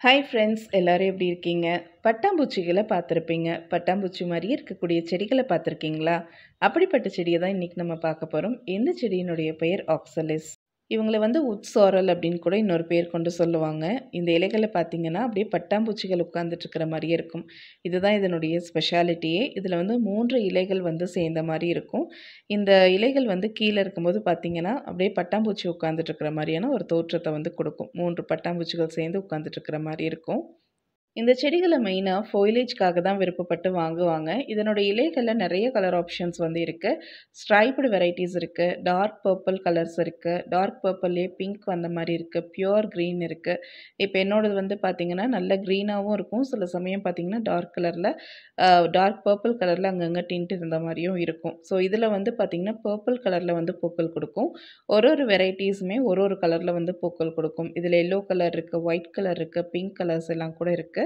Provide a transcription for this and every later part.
Hi friends, எல்லாரும் எப்படி இருக்கீங்க? பட்டாம்பூச்சிகள பார்த்துருப்பீங்க. பட்டாம்பூச்சி மாரியே இருக்கக்கூடிய செடிகள பார்த்துருக்கீங்களா? அப்படிப்பட்ட செடிய தான் இன்னைக்கு நம்ம பார்க்க போறோம். இந்த செடியினுடைய பெயர் ஆக்ஸாலிஸ். இவங்கள வந்து உட் சாரல் அப்படின்னு கூட இன்னொரு பேர் கொண்டு சொல்லுவாங்க. இந்த இலைகள பார்த்தீங்கன்னா, அப்படியே பட்டாம்பூச்சிகள் உட்கார்ந்துட்டு இருக்கிற மாரியே இருக்கும். இதுதான் இதனுடைய ஸ்பெஷாலிட்டியே. இதில வந்து 3 இலைகள் வந்து சேர்ந்த மாரி இருக்கும். இந்த இலைகள் வந்து கீழ இருக்கும்போது பார்த்தீங்கன்னா, அப்படியே பட்டாம்பூச்சி உட்கார்ந்துட்டு இருக்கிற மாரியான ஒரு தோற்றத்த வந்து குடுக்கும். 3 பட்டாம்பூச்சிகள் சேர்ந்து உட்கார்ந்துட்டு இருக்கிற மாரி இருக்கும். இந்த செடிகள மெயினா ஃபாயிலேஜ்க்காக தான் விருப்பப்பட்டு வாங்குவாங்க. இதனுடைய இலைகள்ல நெறைய கலர் ஆப்ஷன்ஸ் வந்து இருக்கு. ஸ்ட்ரைப்டு வெரைட்டீஸ் இருக்கு. டார்க் பர்பிள் கலர்ஸ் இருக்கு. டார்க் பர்பிள்லயே பிங்க் வந்த மாரி இருக்கு. பியூர் கிரீன் இருக்கு. இப்ப என்னோடது வந்து பார்த்தீங்கன்னா, நல்ல கிரீனாவும் இருக்கும். சில சமயம் பார்த்தீங்கன்னா, டார்க் கலர்ல டார்க் பர்பிள் கலர்ல அங்கங்க டிண்ட் இருந்த மாரியும் இருக்கும். ஸோ இதில வந்து பார்த்தீங்கன்னா, பர்பிள் கலர்ல வந்து பூக்கள் குடுக்கும். ஒரு வெரைட்டீஸுமே ஒரு கலர்ல வந்து பூக்கள் குடுக்கும். இதில எல்லோ கலர் இருக்கு, ஒயிட் கலர் இருக்கு, பிங்க் கலர்ஸ் எல்லாம் கூட இருக்கு.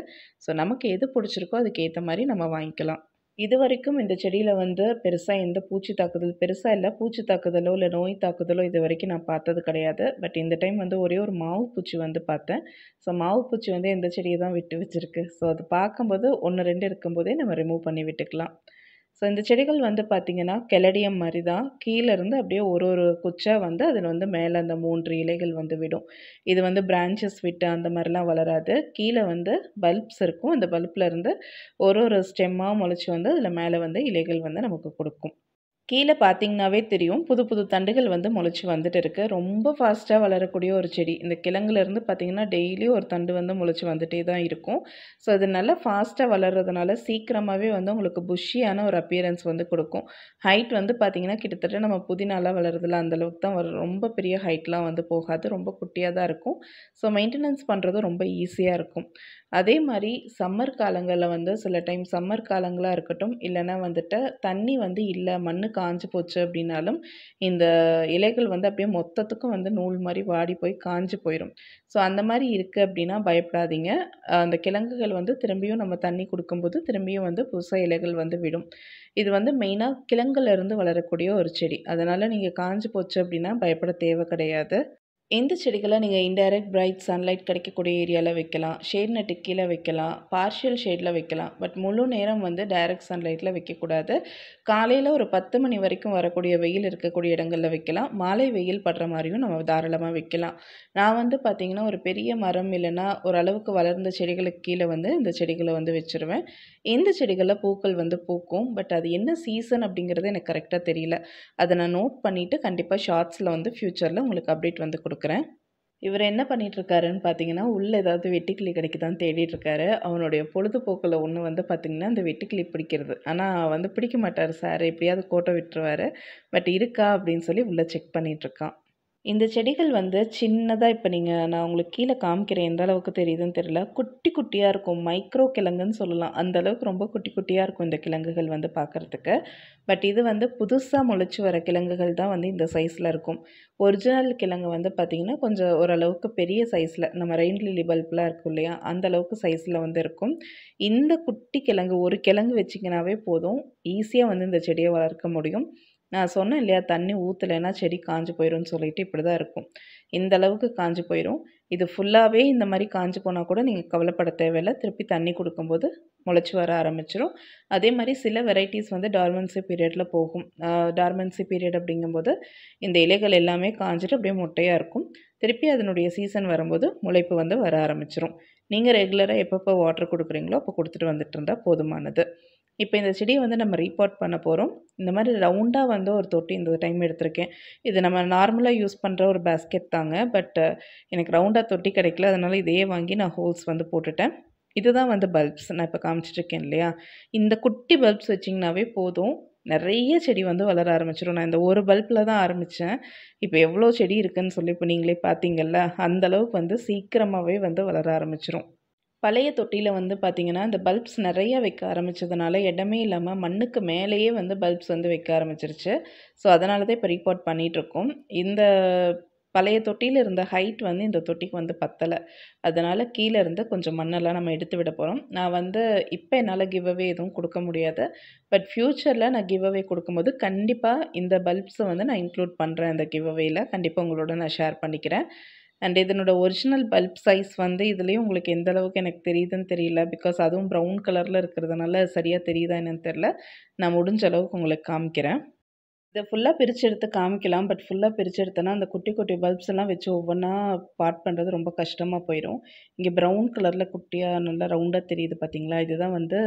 ஸோ நமக்கு எது பிடிச்சிருக்கோ அதுக்கு ஏத்த மாரி நம்ம வாங்கிக்கலாம். இதுவரைக்கும் இந்த செடியில வந்து பெருசா எந்த பூச்சி தாக்குதல் பெருசா இல்ல. பூச்சி தாக்குதலோ, இல்ல நோய் தாக்குதலோ இதுவரைக்கும் நான் பார்த்தது கிடையாது. பட் இந்த டைம் வந்து ஒரே ஒரு மாவு பூச்சி வந்து பார்த்தேன். ஸோ மாவு பூச்சி வந்து இந்த செடிய தான் விட்டு வச்சிருக்கு. ஸோ அது பார்க்கும்போது 1, 2 இருக்கும்போதே நம்ம ரிமூவ் பண்ணி விட்டுக்கலாம். ஸோ இந்த செடிகள் வந்து பார்த்தீங்கன்னா, கெலடியம் மாரி தான். கீழ இருந்து அப்படியே ஒரு குச்சா வந்து அதில வந்து மேல அந்த 3 இலைகள் வந்து விடும். இது வந்து பிரான்ச்சஸ் விட்டு அந்த மாரிலாம் வளராது. கீழ வந்து பல்ப்ஸ் இருக்கும். அந்த பல்ப்ல இருந்து ஒரு ஸ்டெம்மா முளைச்சு வந்து அதில மேல வந்து இலைகள் வந்து நமக்கு குடுக்கும். கீழ பார்த்தீங்கன்னாவே தெரியும். புது புது தண்டுகள் வந்து முளைச்சு வந்துட்டு இருக்கு. ரொம்ப ஃபாஸ்ட்டா வளரக்கூடிய ஒரு செடி. இந்த கிழங்குலேருந்து பார்த்தீங்கன்னா, டெய்லி ஒரு தண்டு வந்து முளைச்சு வந்துட்டே தான் இருக்கும். ஸோ இது நல்லா ஃபாஸ்ட்டா வளர்றதுனால சீக்கிரமாவே வந்து உங்களுக்கு புஷ்ஷியான ஒரு அப்பியரன்ஸ் வந்து குடுக்கும். ஹைட் வந்து பார்த்தீங்கன்னா, கிட்டத்தட்ட நம்ம புதினாலாம் வளருதுல்ல அந்த அளவுக்கு தான் வரும். ரொம்ப பெரிய ஹைட்லாம் வந்து போகாது. ரொம்ப குட்டியா தான் இருக்கும். ஸோ மெயின்டெனன்ஸ் பண்றதும் ரொம்ப ஈஸியா இருக்கும். அதே மாரி சம்மர் காலங்கள்ல வந்து சில டைம் சம்மர் காலங்களா இருக்கட்டும், இல்லன்னா வந்துட்டு தண்ணி வந்து இல்ல, மண்ணு காஞ்சு போச்சு அப்டின்னாலும், இந்த இலைகள் வந்து அப்படியே மொத்தத்துக்கும் வந்து நூல் மாரி வாடி போய் காஞ்சு போயிரும். ஸோ அந்த மாரி இருக்கு அப்டின்னா பயப்படாதீங்க. அந்த கிழங்குகள் வந்து திரும்பியும் நம்ம தண்ணி குடுக்கும்போது, திரும்பியும் வந்து புதுசா இலைகள் வந்து விடும். இது வந்து மெயினா கிழங்குல இருந்து வளரக்கூடிய ஒரு செடி. அதனால நீங்க காஞ்சு போச்சு அப்டின்னா பயப்பட தேவ கிடையாது. இந்த செடிகள நீங்க இன்டைரக்ட் பிரைட் சன்லைட் கிடைக்கக்கூடிய ஏரியால வைக்கலாம். ஷேட் நெட்டுக்கு கீழ வைக்கலாம். பார்ஷியல் ஷேட்ல வைக்கலாம். பட் முழு நேரம் வந்து டைரக்ட் சன்லைட்ல வைக்கக்கூடாது. காலையில ஒரு 10 மணி வரைக்கும் வரக்கூடிய வெயில் இருக்கக்கூடிய இடங்கள்ல வைக்கலாம். மாலை வெயில் படுற மாரியும் நம்ம தாராளமா வைக்கலாம். நான் வந்து பார்த்தீங்கன்னா, ஒரு பெரிய மரம் இல்லன்னா, ஓரளவுக்கு வளர்ந்த செடிகளுக்கு கீழ வந்து இந்த செடிகள வந்து வச்சுருவேன். இந்த செடிகள்ல பூக்கள் வந்து பூக்கும். பட் அது என்ன சீசன் அப்படிங்கிறது எனக்கு கரெக்ட்டா தெரியல. அத நான் நோட் பண்ணிட்டு கண்டிப்பா ஷார்ட்ஸ்ல வந்து ஃபியூச்சர்ல உங்களுக்கு அப்டேட் வந்து குடுக்குறேன். இவரு என்ன பண்ணிட்டுருக்காருன்னு பார்த்தீங்கன்னா, உள்ள ஏதாவது வெட்டுக்கிளி கிடைக்குதான்னு தேடிட்டுருக்காரு. அவனுடைய பொழுதுபோக்குல ஒண்ணு வந்து பார்த்தீங்கன்னா, இந்த வெட்டுக்கிளி பிடிக்கிறது. ஆனா வந்து பிடிக்க மாட்டாரு சார். எப்படியாவது கோட்ட விட்டுருவாரு. பட் இருக்கா அப்படின்னு சொல்லி உள்ள செக் பண்ணிட்டுருக்கான். இந்த செடிகள் வந்து சின்னதா இப்ப நான் உங்களுக்கு கீழ காமிக்கிறேன். எந்த அளவுக்கு தெரியுதுன்னு தெரியல. குட்டி குட்டியா இருக்கும். மைக்ரோ கிழங்குன்னு சொல்லலாம். அந்த அளவுக்கு ரொம்ப குட்டி குட்டியா இருக்கும் இந்த கிழங்குகள் வந்து பார்க்கறதுக்கு. பட் இது வந்து புதுசா முளைச்சு வர கிழங்குகள் தான் வந்து இந்த சைஸ்ல இருக்கும். ஒரிஜினல் கிழங்கு வந்து பார்த்தீங்கன்னா, கொஞ்சம் ஓரளவுக்கு பெரிய சைஸ்ல நம்ம ரெயின் லில்லி பல்ப்லாம் இருக்கும் இல்லையா? அந்த அளவுக்கு சைஸ்ல வந்து இருக்கும். இந்த குட்டி கிழங்கு ஒரு கிழங்கு வச்சீங்கன்னாவே போதும். ஈஸியா வந்து இந்த செடிய வளர்க்க முடியும். நான் சொன்னேன் இல்லையா? தண்ணி ஊத்தலைன்னா செடி காஞ்சு போயிரும்னு சொல்லிட்டு இப்படி தான் இருக்கும். இந்த அளவுக்கு காஞ்சு போயிரும். இது ஃபுல்லாவே இந்த மாரி காஞ்சு போனா கூட நீங்க கவலைப்பட தேவையில்ல. திருப்பி தண்ணி குடுக்கும்போது முளைச்சு வர ஆரம்பிச்சுரும். அதே மாரி சில வெரைட்டீஸ் வந்து டார்மன்சி பீரியட்ல போகும். டார்மன்சி பீரியட் அப்படிங்கும்போது, இந்த இலைகள் எல்லாமே காஞ்சுட்டு அப்படியே மொட்டையா இருக்கும். திருப்பி அதனுடைய சீசன் வரும்போது முளைப்பு வந்து வர ஆரம்பிச்சுரும். நீங்க ரெகுலரா எப்பப்போ வாட்டர் குடுக்குறீங்களோ, அப்போ குடுத்துட்டு வந்துட்டு இருந்தா போதுமானது. இப்ப இந்த செடிய வந்து நம்ம ரீபாட் பண்ண போறோம். இந்த மாரி ரவுண்டா வந்து ஒரு தொட்டி இந்த டைம் எடுத்திருக்கேன். இது நம்ம நார்மலா யூஸ் பண்ற ஒரு பேஸ்கெட் தாங்க. பட் எனக்கு ரவுண்டா தொட்டி கிடைக்கல. அதனால இதையே வாங்கி நான் ஹோல்ஸ் வந்து போட்டுட்டேன். இதுதான் வந்து பல்ப்ஸ். நான் இப்ப காமிச்சிட்டு இருக்கேன் இல்லையா? இந்த குட்டி பல்ப்ஸ் வச்சீங்கன்னாவே போதும். நெறைய செடி வந்து வளர ஆரம்பிச்சுரும். நான் இந்த ஒரு பல்ப்ல தான் ஆரம்பிச்சேன். இப்ப எவ்ளோ செடி இருக்குன்னு சொல்லி இப்ப நீங்களே பார்த்தீங்கல்ல. அந்த அளவுக்கு வந்து சீக்கிரமாவே வந்து வளர ஆரம்பிச்சுரும். பழைய தொட்டியில வந்து பார்த்தீங்கன்னா, இந்த பல்ப்ஸ் நெறைய வைக்க ஆரம்பிச்சதுனால, இடமே இல்லாம மண்ணுக்கு மேலேயே வந்து பல்ப்ஸ் வந்து வைக்க ஆரம்பிச்சுருச்சு. ஸோ, அதனால தான் இப்ப ரீபாட் பண்ணிட்டுருக்கோம். இந்த பழைய தொட்டியில இருந்த ஹைட் வந்து இந்த தொட்டிக்கு வந்து பத்தல. அதனால கீழ இருந்து கொஞ்சம் மண்ணெல்லாம் நம்ம எடுத்து விட போறோம். நான் வந்து இப்ப என்னால கிவ் அவே எதுவும் குடுக்க முடியாது. பட் ஃபியூச்சர்ல நான் கிவ் அவே குடுக்கும்போது, கண்டிப்பா இந்த பல்ப்ஸ வந்து நான் இன்க்ளூட் பண்றேன் அந்த கிவ் அவேல. கண்டிப்பா உங்களோட நான் ஷேர் பண்ணிக்கிறேன். அண்ட் இதனோட ஒரிஜினல் பல்ப் சைஸ் வந்து இதுலேயும் உங்களுக்கு எந்த அளவுக்கு எனக்கு தெரியுதுன்னு தெரியல. பிகாஸ் அதுவும் ப்ரவுன் கலரில் இருக்கிறதுனால சரியாக தெரியுதா என்னன்னு தெரில. நான் முடிஞ்ச அளவுக்கு உங்களுக்கு காமிக்கிறேன். இத ஃபுல்லா பிரிச்சு எடுத்து காமிக்கலாம். பட் ஃபுல்லா பிரிச்சு எடுத்தோன்னா, அந்த குட்டி, குட்டி பல்ப்ஸ் எல்லாம் வச்சு ஒவ்வொன்னா பார்ட் பண்றது ரொம்ப கஷ்டமா போயிரும். இங்க ப்ரவுன் கலர்ல குட்டியா நல்லா ரவுண்டா தெரியுது பார்த்தீங்களா? இதுதான் வந்து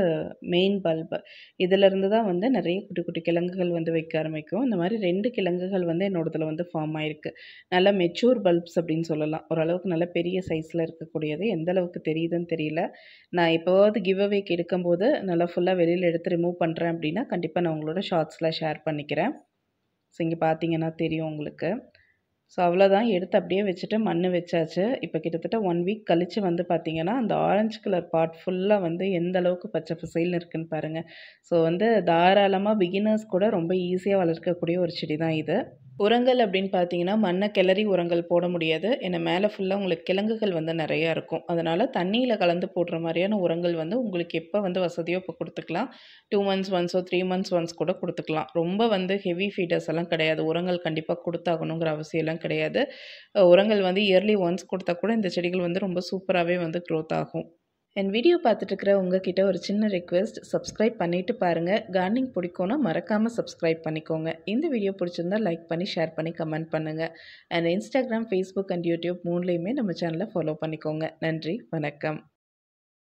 மெயின் பல்ப். இதிலருந்து தான் வந்து நெறைய குட்டி, குட்டி கிழங்குகள் வந்து வைக்க ஆரம்பிக்கும். இந்த மாரி 2 கிழங்குகள் வந்து என்னோடதுல வந்து ஃபார்ம் ஆயிருக்கு. நல்ல மெச்சூர் பல்ப்ஸ் அப்படின்னு சொல்லலாம். ஓரளவுக்கு நல்ல பெரிய சைஸ்ல இருக்கக்கூடியது. எந்த அளவுக்கு தெரியுதுன்னு தெரியல. நான் எப்போவாவது கிவ் அவேக்கு எடுக்கும்போது, நல்லா ஃபுல்லா வெளியில எடுத்து ரிமூவ் பண்றேன் அப்படின்னா, கண்டிப்பா நான் உங்களோட ஷார்ட்ஸ்ல ஷேர் பண்ணிக்கிறேன். ஸோ இங்கே பார்த்தீங்கன்னா தெரியும் உங்களுக்கு. ஸோ அவ்வளோதான் எடுத்து அப்படியே வச்சுட்டு மண் வச்சாச்சு. இப்போ கிட்டத்தட்ட 1 வீக் கழிச்சு வந்து பார்த்தீங்கன்னா, அந்த ஆரஞ்சு கலர் பார்ட் ஃபுல்லா வந்து எந்த அளவுக்கு பச்சை பசேல்னு இருக்குன்னு பாருங்க. ஸோ வந்து தாராளமா பிகினர்ஸ் கூட ரொம்ப ஈஸியா வளர்க்கக்கூடிய ஒரு செடி தான் இது. உரங்கள் அப்படின்னு பார்த்தீங்கன்னா, மண்ண கிளறி உரங்கள் போட முடியாது. ஏன்னா மேல ஃபுல்லா உங்களுக்கு கிழங்குகள் வந்து நெறையா இருக்கும். அதனால தண்ணீல கலந்து போடுற மாரியான உரங்கள் வந்து உங்களுக்கு எப்ப வந்து வசதியோ அப்ப குடுத்துக்கலாம். 2 மந்த்ஸ் ஒன்ஸோ, 3 மந்த்ஸ் ஒன்ஸ் கூட குடுத்துக்கலாம். ரொம்ப வந்து ஹெவி ஃபீடர்ஸ் எல்லாம் கிடையாது. உரங்கள் கண்டிப்பா குடுத்தாகணுங்கிற அவசியம்லாம் கிடையாது. உரங்கள் வந்து இயர்லி ஒன்ஸ் குடுத்தா கூட இந்த செடிகள் வந்து ரொம்ப சூப்பராவே வந்து க்ரோத் ஆகும். என் வீடியோ பார்த்துட்டு இருக்கிற உங்ககிட்ட ஒரு சின்ன ரெக்வெஸ்ட், சப்ஸ்கிரைப் பண்ணிட்டு பாருங்க. கார்டனிங் பிடிக்கும்னா மறக்காம சப்ஸ்கிரைப் பண்ணிக்கோங்க. இந்த வீடியோ பிடிச்சிருந்தா லைக் பண்ணி, ஷேர் பண்ணி, கமெண்ட் பண்ணுங்க. And Instagram, Facebook and YouTube 3லயுமே நம்ம சேனலை ஃபாலோ பண்ணிக்கோங்க. நன்றி, வணக்கம்.